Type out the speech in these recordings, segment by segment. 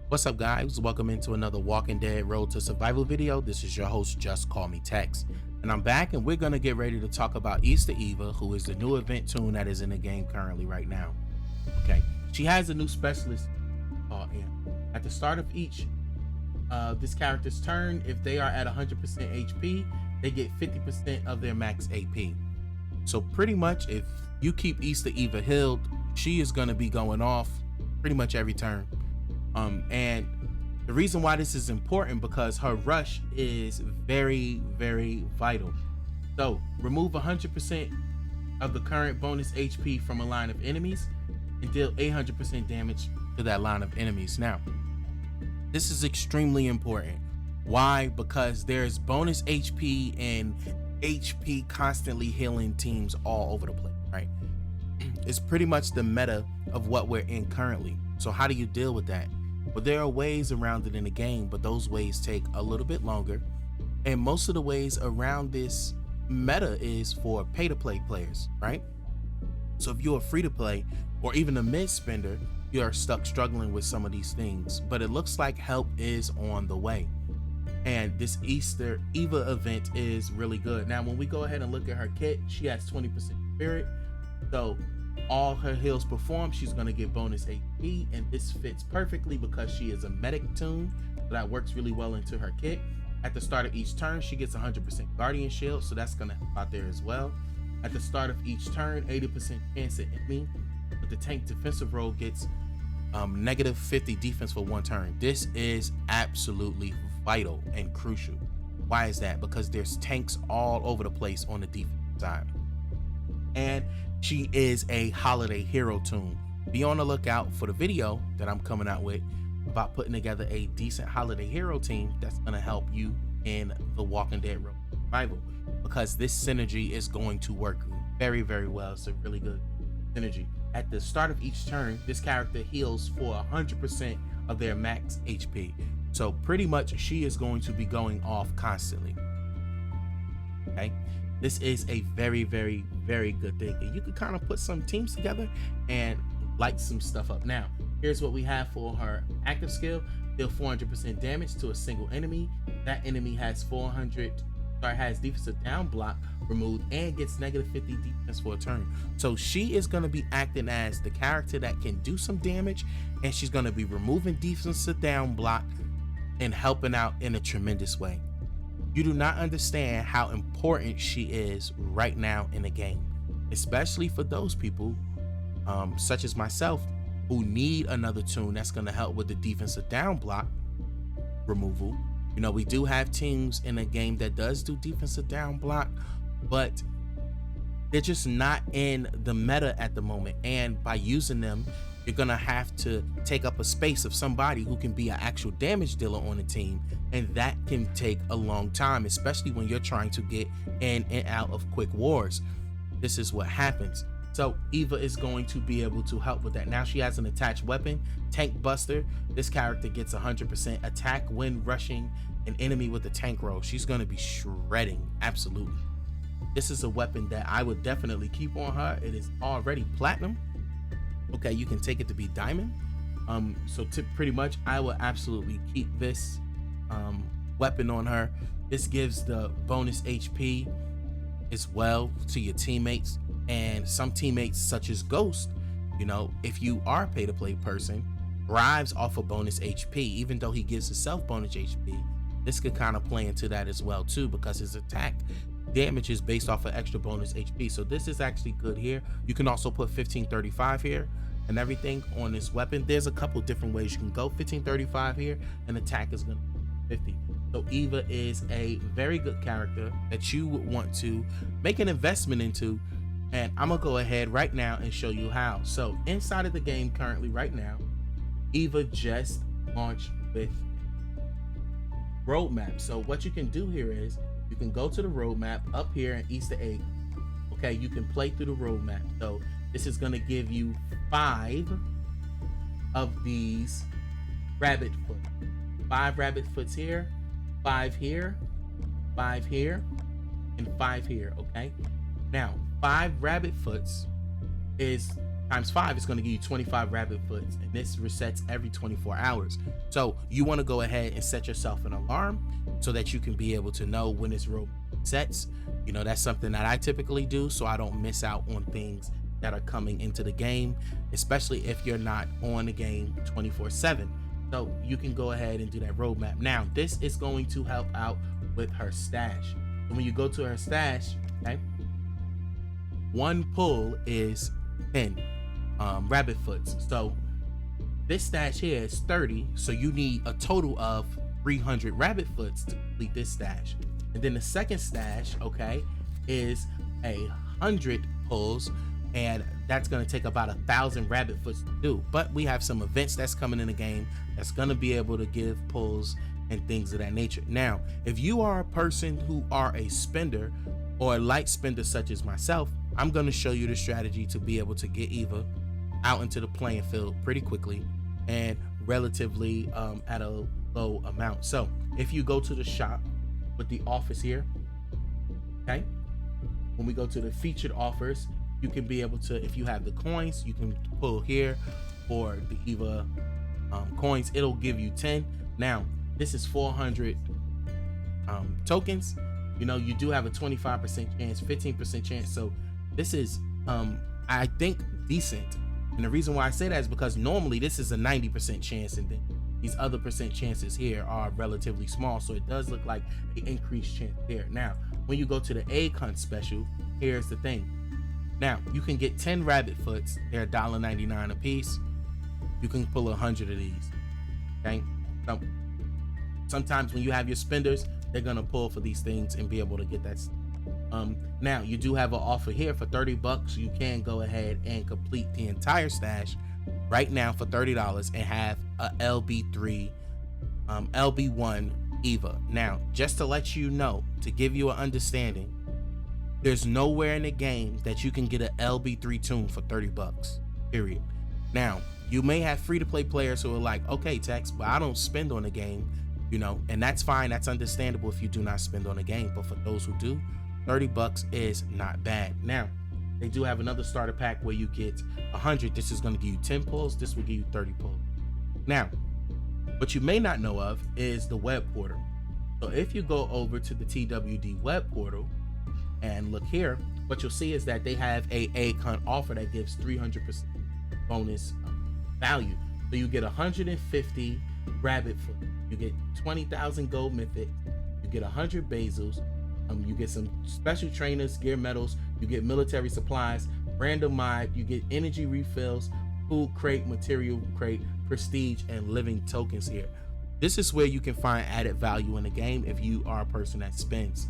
What's up, guys? Welcome into another Walking Dead Road to Survival video. This is your host, JustCMTexx, and I'm back, and we're gonna get ready to talk about Easter Eva, who is the new event tune that is in the game currently right now. Okay, she has a new specialist called in. At the start of each this character's turn, if they are at 100% HP, they get 50% of their max AP. So pretty much, if you keep Easter Eva healed, she is gonna be going off pretty much every turn. And the reason why this is important because her rush is very, very vital. So remove 100% of the current bonus HP from a line of enemies and deal 800% damage to that line of enemies. Now, this is extremely important. Why? Because there's bonus HP and HP constantly healing teams all over the place, right? It's pretty much the meta of what we're in currently. So how do you deal with that? Well, there are ways around it in the game, but those ways take a little bit longer. And most of the ways around this meta is for pay-to-play players, right? So if you're free to play or even a mid spender, you are stuck struggling with some of these things. But it looks like help is on the way. And this Easter Eva event is really good. Now, when we go ahead and look at her kit, she has 20% spirit. So all her heals perform, she's going to get bonus AP, and this fits perfectly because she is a medic tune, so that works really well into her kit. At the start of each turn, she gets 100% guardian shield, so that's going to help out there as well. At the start of each turn, 80% chance at enemy, but the tank defensive role gets negative 50 defense for one turn. This is absolutely vital and crucial. Why is that? Because there's tanks all over the place on the defense side. And she is a holiday hero tune. Be on the lookout for the video that I'm coming out with about putting together a decent holiday hero team that's going to help you in the Walking Dead Road Survival, because this synergy is going to work very, very well. It's a really good synergy. At the start of each turn, this character heals for 100% of their max HP. So pretty much she is going to be going off constantly. Okay, this is a very, very, very good thing, and you can kind of put some teams together and light some stuff up. Now, here's what we have for her active skill: deal 400% damage to a single enemy. That enemy has has defensive down block removed and gets negative 50 defense for a turn. So she is going to be acting as the character that can do some damage, and she's going to be removing defensive down block and helping out in a tremendous way. You do not understand how important she is right now in the game, especially for those people such as myself who need another tune that's going to help with the defensive down block removal. You know, we do have teams in a game that does do defensive down block, but they're just not in the meta at the moment. And by using them, you're gonna have to take up a space of somebody who can be an actual damage dealer on the team, and that can take a long time, especially when you're trying to get in and out of quick wars. This is what happens. So Eva is going to be able to help with that. Now she has an attached weapon, Tank Buster. This character gets 100% attack when rushing an enemy with a tank roll. She's going to be shredding, absolutely. This is a weapon that I would definitely keep on her. It is already platinum. Okay, you can take it to be diamond. So pretty much I will absolutely keep this weapon on her. This gives the bonus HP as well to your teammates, and some teammates such as Ghost, you know, if you are a pay to play person, thrives off of bonus HP. Even though he gives himself bonus HP, this could kind of play into that as well too, because his attack damage is based off of extra bonus HP. So this is actually good here. You can also put 1535 here and everything on this weapon. There's a couple different ways you can go. 1535 here, and attack is going to be 50. So Eva is a very good character that you would want to make an investment into, and I'm gonna go ahead right now and show you how. So inside of the game currently right now, Eva just launched with roadmap. So what you can do here is you can go to the roadmap up here in Easter egg. Okay, you can play through the roadmap. So this is going to give you 5 of these rabbit foot. 5 rabbit foots here, 5 here, 5 here, and 5 here. Okay, now 5 rabbit foots is times 5 is going to give you 25 rabbit foots, and this resets every 24 hours. So you want to go ahead and set yourself an alarm so that you can be able to know when this road sets. You know, that's something that I typically do so I don't miss out on things that are coming into the game, especially if you're not on the game 24/7. So you can go ahead and do that roadmap. Now, this is going to help out with her stash. And when you go to her stash, okay, one pull is 10 rabbit foots. So this stash here is 30, so you need a total of 300 rabbit foots to complete this stash. And then the second stash, okay, is 100 pulls, and that's going to take about 1,000 rabbit foots to do. But we have some events that's coming in the game that's going to be able to give pulls and things of that nature. Now, if you are a person who are a spender or a light spender such as myself, I'm going to show you the strategy to be able to get Eva out into the playing field pretty quickly and relatively at a low amount. So if you go to the shop with the offers here, okay, when we go to the featured offers, you can be able to, if you have the coins, you can pull here for the Eva coins. It'll give you 10. Now this is 400 tokens. You know, you do have a 25% chance, 15% chance. So this is I think decent. And the reason why I say that is because normally this is a 90% chance, and then these other percent chances here are relatively small. So it does look like an increased chance there. Now, when you go to the egg hunt special, here's the thing. Now, you can get 10 rabbit foots. They're $1.99 a piece. You can pull 100 of these. Okay. So sometimes when you have your spenders, they're gonna pull for these things and be able to get that. Now you do have an offer here for $30. You can go ahead and complete the entire stash right now for $30 and have a LB3, LB1 Eva. Now, just to let you know, to give you an understanding, there's nowhere in the game that you can get an LB3 tune for $30, period. Now, you may have free-to-play players who are like, okay, Tex, but I don't spend on the game, you know, and that's fine. That's understandable if you do not spend on the game. But for those who do, $30 is not bad. Now, they do have another starter pack where you get 100. This is going to give you 10 pulls. This will give you 30 pulls. Now, what you may not know of is the web portal. So if you go over to the TWD web portal and look here, what you'll see is that they have a egg hunt offer that gives 300% bonus value. So you get 150 rabbit foot, you get 20,000 gold mythic, you get 100 basils, you get some special trainers, gear medals, you get military supplies, random mod, you get energy refills, food crate, material crate, prestige, and living tokens here. This is where you can find added value in the game if you are a person that spends.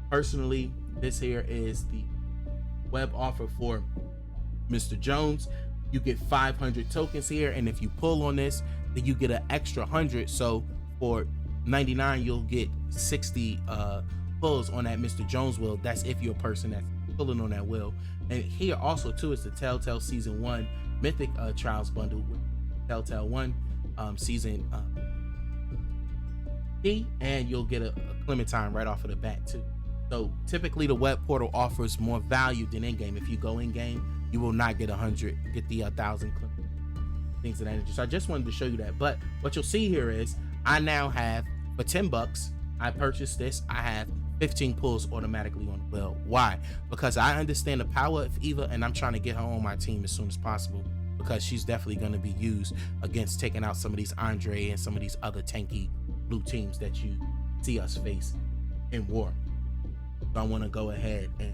Personally, this here is the web offer for Mr. Jones. You get 500 tokens here, and if you pull on this, then you get an extra 100. So for 99, you'll get 60 pulls on that Mr. Jones wheel. That's if you're a person that's pulling on that wheel. And here also too is the Telltale Season 1 Mythic Trials bundle with Telltale 1 Season D, and you'll get a Clementine right off of the bat too. So typically the web portal offers more value than in-game. If you go in-game, you will not get 100, get the 1,000 things of that nature. So I just wanted to show you that. But what you'll see here is I now have, for $10, I purchased this. I have 15 pulls automatically on the wheel. Why? Because I understand the power of Eva, and I'm trying to get her on my team as soon as possible, because she's definitely going to be used against taking out some of these Andre and some of these other tanky blue teams that you see us face in war. So I want to go ahead and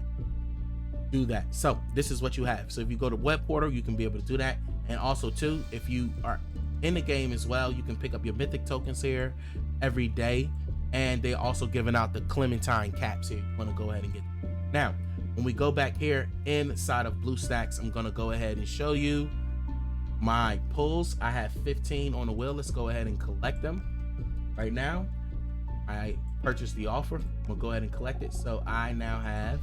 do that. So this is what you have. So if you go to web portal, you can be able to do that. And also too, if you are in the game as well, you can pick up your mythic tokens here every day. And they're also giving out the Clementine caps here. You want to go ahead and get them. Now, when we go back here inside of BlueStacks, I'm going to go ahead and show you my pulls. I have 15 on the wheel. Let's go ahead and collect them right now. I purchased the offer. We'll go ahead and collect it. So I now have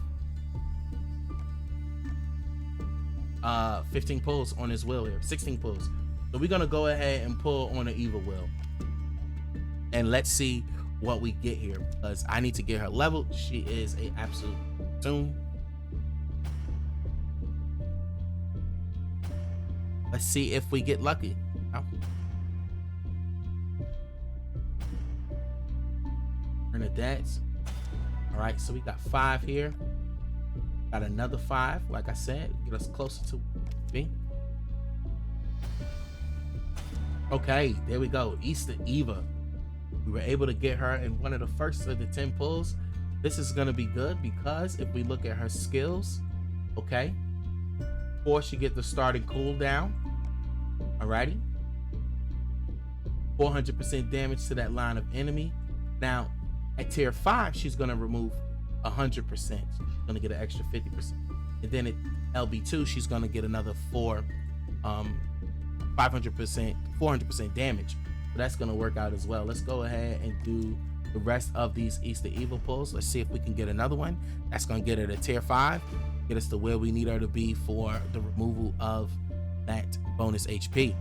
15 pulls on this wheel here, 16 pulls. So we're going to go ahead and pull on the Eva wheel. And let's see what we get here, because I need to get her leveled. She is a absolute tune. Let's see if we get lucky. Oh. Bernadette's. All right, so we got 5 here. Got another 5, like I said, get us closer to B. Okay, there we go. Easter Eva. We were able to get her in one of the first of the 10 pulls. This is gonna be good because if we look at her skills, okay, before she get the starting cooldown, alrighty, 400% damage to that line of enemy. Now, at tier 5, she's gonna remove 100%. She's gonna get an extra 50%. And then at LB2, she's gonna get another 400% damage. So that's gonna work out as well. Let's go ahead and do the rest of these Easter Eva pulls. Let's see if we can get another one. That's gonna get her to tier 5, get us to where we need her to be for the removal of that bonus HP.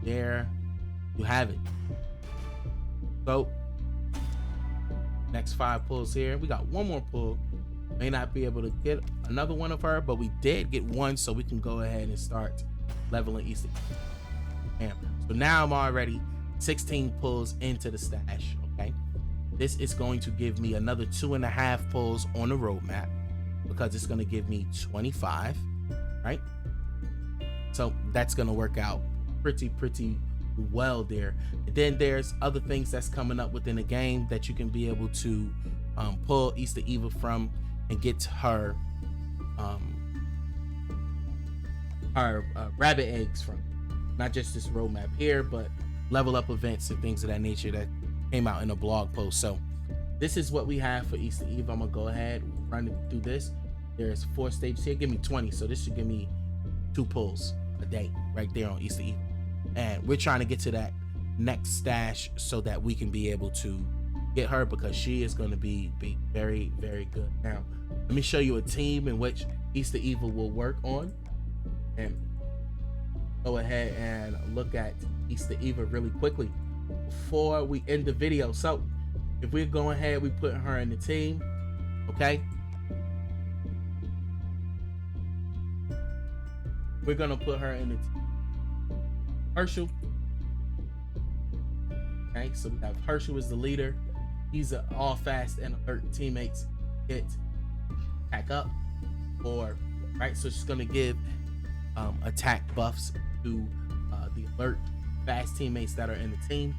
There you have it. So next 5 pulls here. We got one more pull. May not be able to get another one of her, but we did get one, so we can go ahead and start leveling Easter. So now I'm already 16 pulls into the stash. Okay, this is going to give me another 2.5 pulls on the roadmap because it's going to give me 25, right? So that's going to work out pretty well there. And then there's other things that's coming up within the game that you can be able to pull Easter Eva from and get her rabbit eggs from. Not just this roadmap here, but level up events and things of that nature that came out in a blog post. So this is what we have for Easter Eve. I'm gonna go ahead and run through this. There's 4 stages here. Give me 20, so this should give me 2 pulls a day right there on Easter Eve. And we're trying to get to that next stash so that we can be able to get her, because she is going to be very good. Now let me show you a team in which Easter Eva will work on, and go ahead and look at Easter Eva really quickly before we end the video. So if we're going ahead, we put her in the team, okay, we're gonna put her in the team. Herschel. Okay, so we have Herschel as the leader. He's an all fast and alert teammates hit attack up, or right, so she's gonna give attack buffs to the alert fast teammates that are in the team.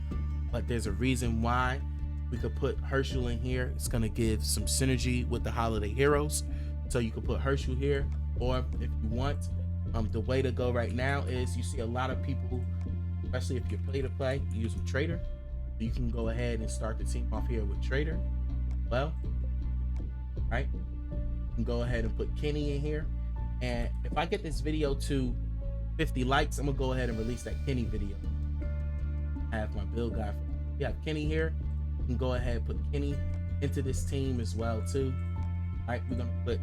But there's a reason why we could put Herschel in here. It's gonna give some synergy with the holiday heroes, so you could put Herschel here. Or if you want, the way to go right now is, you see a lot of people, especially if you're play you use with Trader. You can go ahead and start the team off here with Trader. Well, right, you can go ahead and put Kenny in here. And if I get this video to 50 likes, I'm gonna go ahead and release that Kenny video. I have my build guy. You have Kenny here. You can go ahead and put Kenny into this team as well too. All right, we're gonna put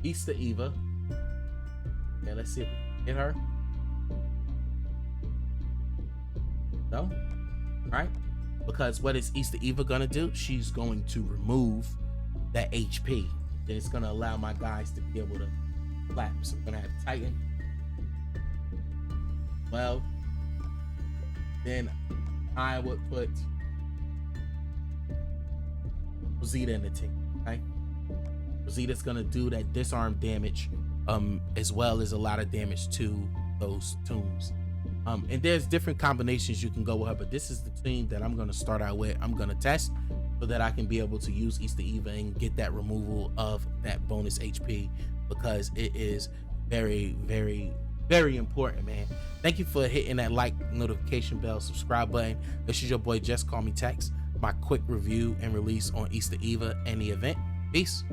Easter Eva. Okay, let's see if we can get her. No, right? Because what is Easter Eva gonna do? She's going to remove that HP. Then it's gonna allow my guys to be able to flap. So we're gonna have Titan. Well, then I would put Rosita in the team. Okay, Rosita's gonna do that disarm damage, as well as a lot of damage to those tombs. And there's different combinations you can go with her, but this is the team that I'm going to start out with. I'm going to test so that I can be able to use Easter Eva and get that removal of that bonus HP, because it is very important, man. Thank you for hitting that like, notification bell, subscribe button. This is your boy JustCMTexx, my quick review and release on Easter Eva and the event. Peace.